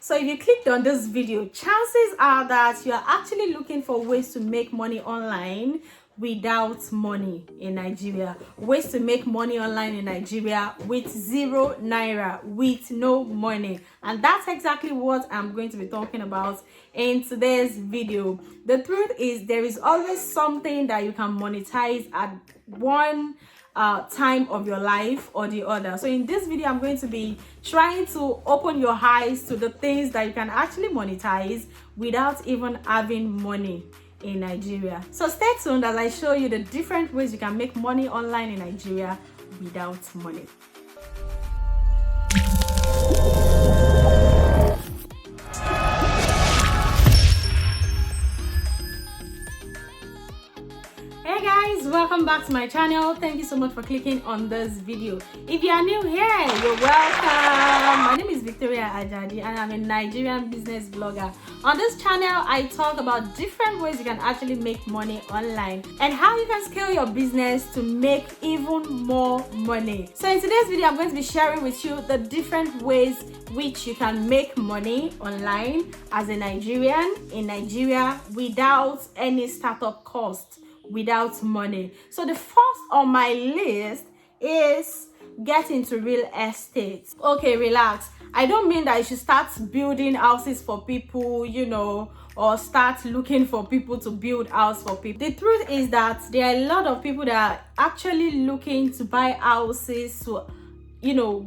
So if you clicked on this video, chances are that you are actually looking for ways to make money online without money in Nigeria, ways to make money online in Nigeria with 0 naira, with no money. And that's exactly what I'm going to be talking about in today's video. The truth is, there is always something that you can monetize at one time of your life or the other. So in this video, I'm going to be trying to open your eyes to the things that you can actually monetize without even having money in Nigeria. So stay tuned as I show you the different ways you can make money online in Nigeria without money. Hey guys, welcome back to my channel. Thank you so much for clicking on this video. If you are new here, you're welcome. My name is Ajadi and I'm a Nigerian business blogger. On this channel, I talk about different ways you can actually make money online and how you can scale your business to make even more money. So in today's video, I'm going to be sharing with you the different ways which you can make money online as a Nigerian in Nigeria without any startup cost, without money. So the first on my list is get into real estate. Okay, relax. I don't mean that you should start building houses for people, or start looking for people to build house for people. The truth is that there are a lot of people that are actually looking to buy houses to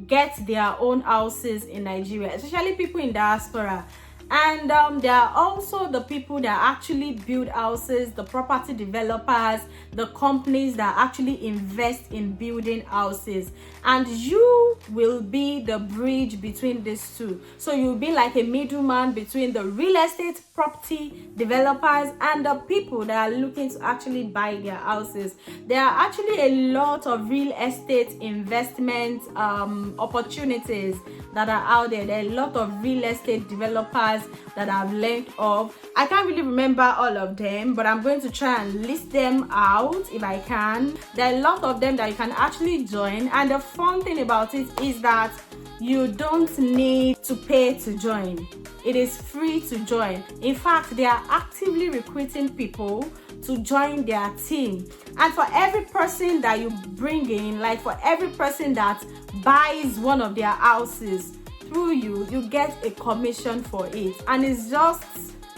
get their own houses in Nigeria, especially people in diaspora. And there are also the people that actually build houses, the property developers, the companies that actually invest in building houses. And you will be the bridge between these two. So you'll be like a middleman between the real estate property developers and the people that are looking to actually buy their houses. There are actually a lot of real estate investment opportunities that are out there. There are a lot of real estate developers that I've learned of. I can't really remember all of them, but I'm going to try and list them out if I can. There are a lot of them that you can actually join, and the fun thing about it is that you don't need to pay to join. It is free to join. In fact, they are actively recruiting people to join their team. And for every person that you bring in, like for every person that buys one of their houses through you, you get a commission for it. And it's just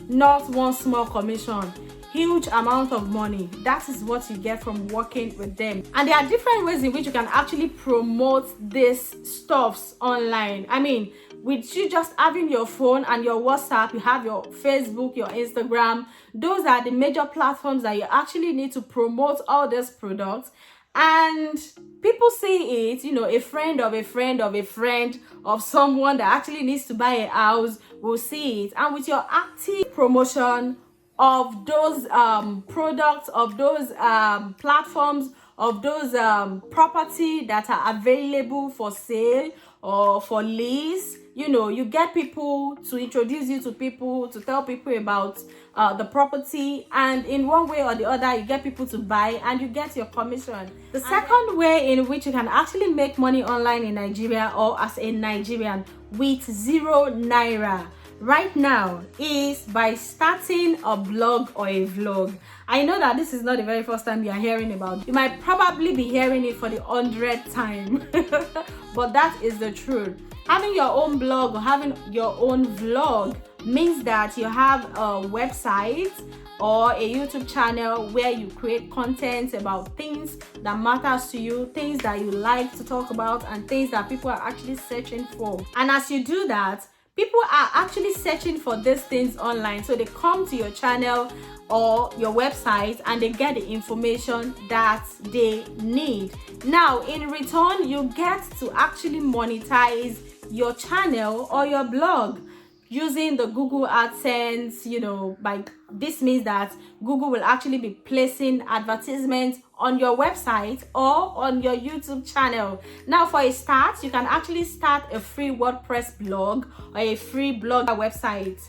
not one small commission, huge amount of money. That is what you get from working with them. And there are different ways in which you can actually promote these stuffs online. I mean, with you just having your phone and your WhatsApp, you have your Facebook, your Instagram. Those are the major platforms that you actually need to promote all these products. And people see it, a friend of a friend of a friend of someone that actually needs to buy a house will see it. And with your active promotion of those products, of those platforms, of those property that are available for sale or for lease, you get people to introduce you to people, to tell people about the property, and in one way or the other you get people to buy and you get your commission. The second way in which you can actually make money online in Nigeria or as a Nigerian with 0 naira right now is by starting a blog or a vlog. I know that this is not the very first time you are hearing about it. You might probably be hearing it for the 100th time, but that is the truth. Having your own blog or having your own vlog means that you have a website or a YouTube channel where you create content about things that matters to you, things that you like to talk about, and things that people are actually searching for. And as you do that, people are actually searching for these things online. So they come to your channel or your website and they get the information that they need. Now, in return, you get to actually monetize your channel or your blog using the Google AdSense. This means that Google will actually be placing advertisements on your website or on your YouTube channel. Now, for a start, you can actually start a free WordPress blog or a free blogger website.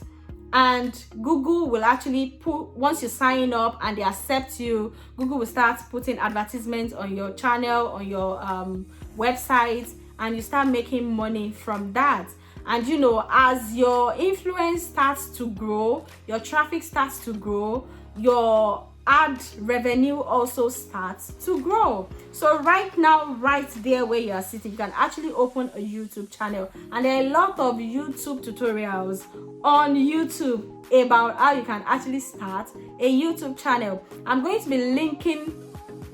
And Google will actually once you sign up and they accept you, Google will start putting advertisements on your channel, on your website, and you start making money from that. And as your influence starts to grow, your traffic starts to grow, your ad revenue also starts to grow. So right now, right there where you are sitting, you can actually open a YouTube channel, and there are a lot of YouTube tutorials on YouTube about how you can actually start a YouTube channel. I'm going to be linking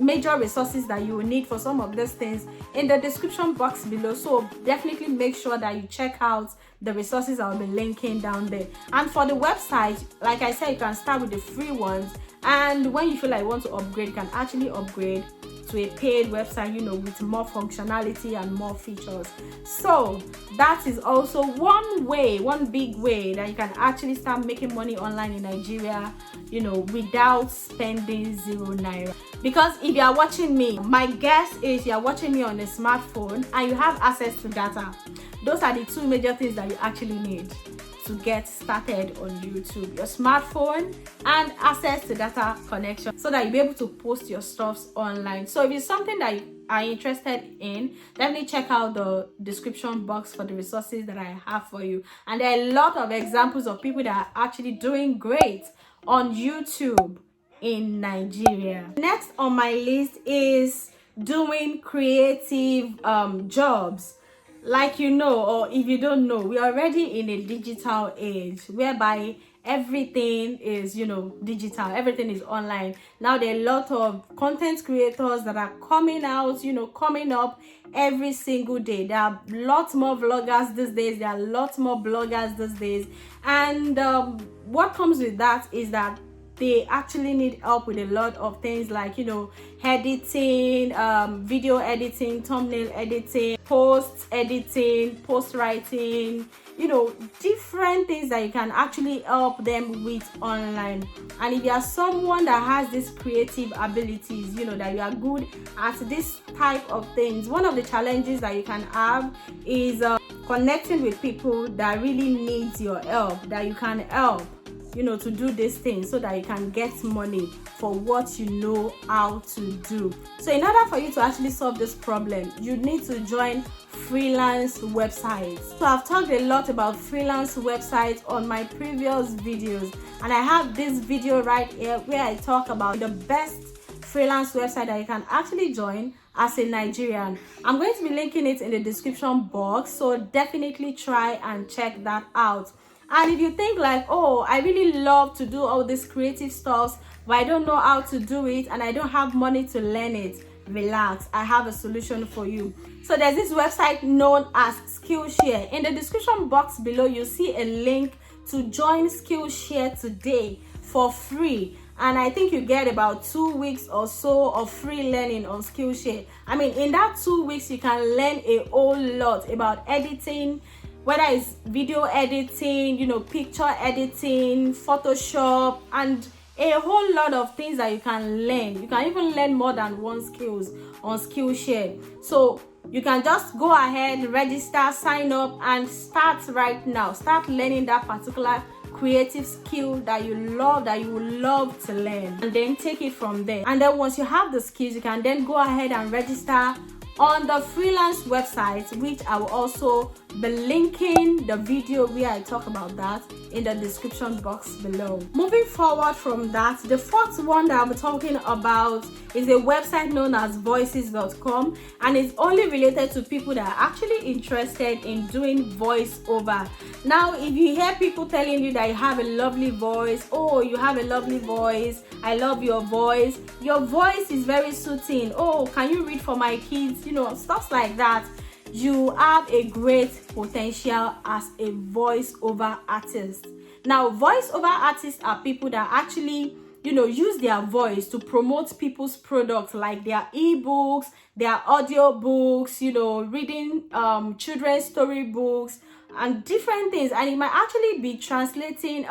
major resources that you will need for some of these things in the description box below, so definitely make sure that you check out the resources I'll be linking down there. And for the website, like I said, you can start with the free ones, and when you feel like you want to upgrade, you can actually upgrade to a paid website, with more functionality and more features. So that is also one big way that you can actually start making money online in Nigeria, without spending 0 naira. Because if you are watching me, my guess is you are watching me on a smartphone and you have access to data. Those are the two major things that you actually need to get started on YouTube: your smartphone and access to data connection, so that you'll be able to post your stuffs online. So if it's something that you are interested in, definitely check out the description box for the resources that I have for you. And there are a lot of examples of people that are actually doing great on YouTube in Nigeria. Next on my list is doing creative jobs. Like or if you don't know, we're already in a digital age whereby everything is digital, everything is online. Now there are a lot of content creators that are coming out, coming up every single day. There are lots more vloggers these days, there are lots more bloggers these days, and what comes with that is that they actually need help with a lot of things like editing, video editing, thumbnail editing, post editing, post writing, different things that you can actually help them with online. And if you are someone that has these creative abilities, that you are good at this type of things, one of the challenges that you can have is connecting with people that really needs your help, that you can help to do this thing, so that you can get money for what you know how to do. So in order for you to actually solve this problem, you need to join freelance websites. So I've talked a lot about freelance websites on my previous videos, and I have this video right here where I talk about the best freelance website that you can actually join as a Nigerian. I'm going to be linking it in the description box, so definitely try and check that out. And if you think like, oh, I really love to do all this creative stuff, but I don't know how to do it and I don't have money to learn it, relax, I have a solution for you. So there's this website known as Skillshare. In the description box below, you'll see a link to join Skillshare today for free. And I think you get about 2 weeks or so of free learning on Skillshare. I mean, in that 2 weeks, you can learn a whole lot about editing, whether it's video editing, picture editing, Photoshop, and a whole lot of things that you can learn. You can even learn more than one skills on Skillshare. So you can just go ahead, register, sign up, and start right now. Start learning that particular creative skill that you love, that you would love to learn, and then take it from there. And then once you have the skills, you can then go ahead and register on the freelance website, which I will also be linking the video where I talk about that in the description box below. Moving forward from that, the fourth one that I'm talking about is a website known as voices.com, and it's only related to people that are actually interested in doing voiceover. Now, if you hear people telling you that you have a lovely voice, oh, you have a lovely voice, I love your voice is very soothing, oh, can you read for my kids, stuff like that, you have a great potential as a voiceover artist. Now, voiceover artists are people that actually use their voice to promote people's products, like their ebooks, their audiobooks, reading children's storybooks and different things. And it might actually be translating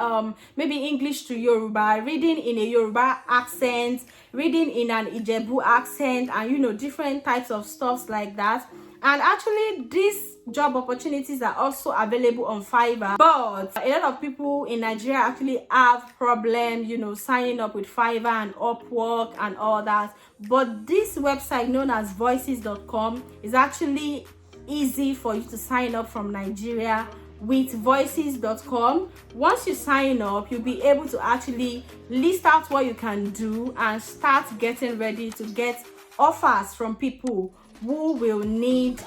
maybe English to Yoruba, reading in a Yoruba accent, reading in an Ijebu accent, and different types of stuff like that. And actually, these job opportunities are also available on Fiverr, but a lot of people in Nigeria actually have problems, signing up with Fiverr and Upwork and all that. But this website known as voices.com is actually easy for you to sign up from Nigeria with voices.com. Once you sign up, you'll be able to actually list out what you can do and start getting ready to get offers from people who will need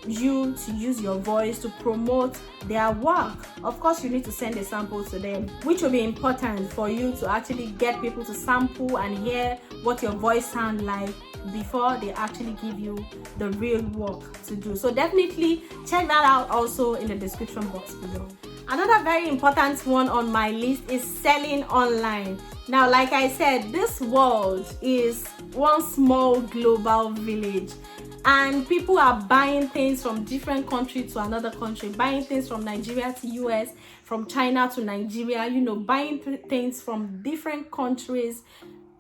you to use your voice to promote their work. Of course, you need to send a sample to them, which will be important for you to actually get people to sample and hear what your voice sounds like before they actually give you the real work to do. So definitely check that out also in the description box below. Another very important one on my list is selling online. Now, like I said, this world is one small global village, and people are buying things from different country to another country, buying things from Nigeria to US, from China to Nigeria, buying things from different countries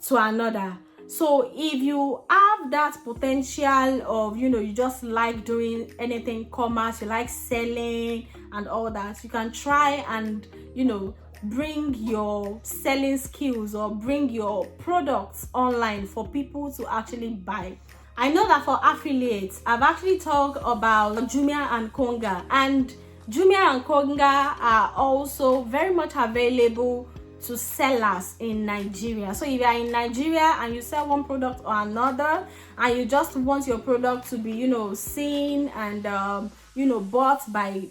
to another. So if you have that potential of, you just like doing anything commerce, you like selling and all that, you can try and, bring your selling skills or bring your products online for people to actually buy. I know that for affiliates, I've actually talked about Jumia and Konga, and Jumia and Konga are also very much available to sellers in Nigeria. So if you are in Nigeria and you sell one product or another, and you just want your product to be, seen and, bought by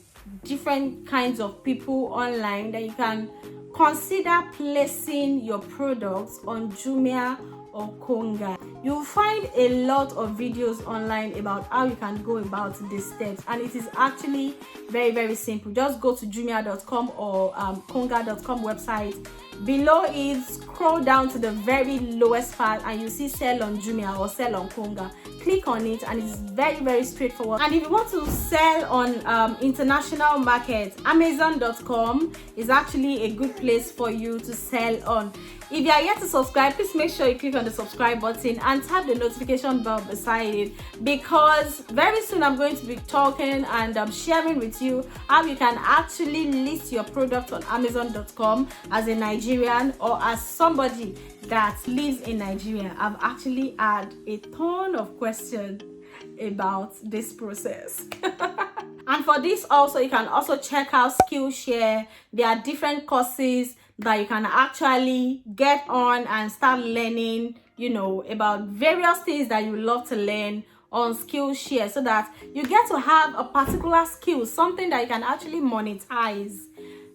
different kinds of people online, then you can consider placing your products on Jumia or Konga. You'll find a lot of videos online about how you can go about these steps, and it is actually very, very simple. Just go to jumia.com or konga.com website. Below it, scroll down to the very lowest part and you see sell on Jumia or sell on Konga. Click on it and it's very, very straightforward. And if you want to sell on international market, amazon.com is actually a good place for you to sell on. If you are yet to subscribe, please make sure you click on the subscribe button and tap the notification bell beside it, because very soon I'm going to be talking and sharing with you how you can actually list your product on amazon.com as a Nigerian or as somebody that lives in Nigeria. I've actually had a ton of questions about this process. And for this also, you can also check out Skillshare. There are different courses that you can actually get on and start learning, about various things that you love to learn on Skillshare, so that you get to have a particular skill, something that you can actually monetize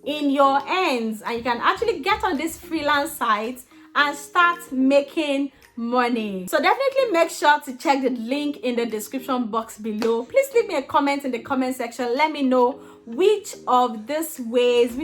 in your ends, and you can actually get on this freelance site and start making money. So definitely make sure to check the link in the description box below. Please leave me a comment in the comment section. Let me know which of these ways,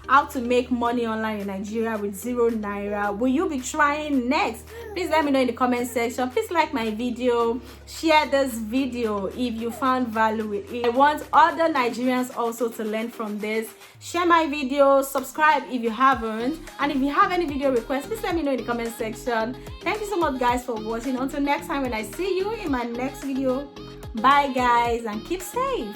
how to make money online in Nigeria with 0 naira will you be trying next. Please let me know in the comment section. Please like my video, share this video if you found value with it. I want other Nigerians also to learn from this. Share my video, subscribe if you haven't, and if you have any video requests, please let me know in the comment section. Thank you so much guys for watching. Until next time when I see you in my next video, bye guys and keep safe.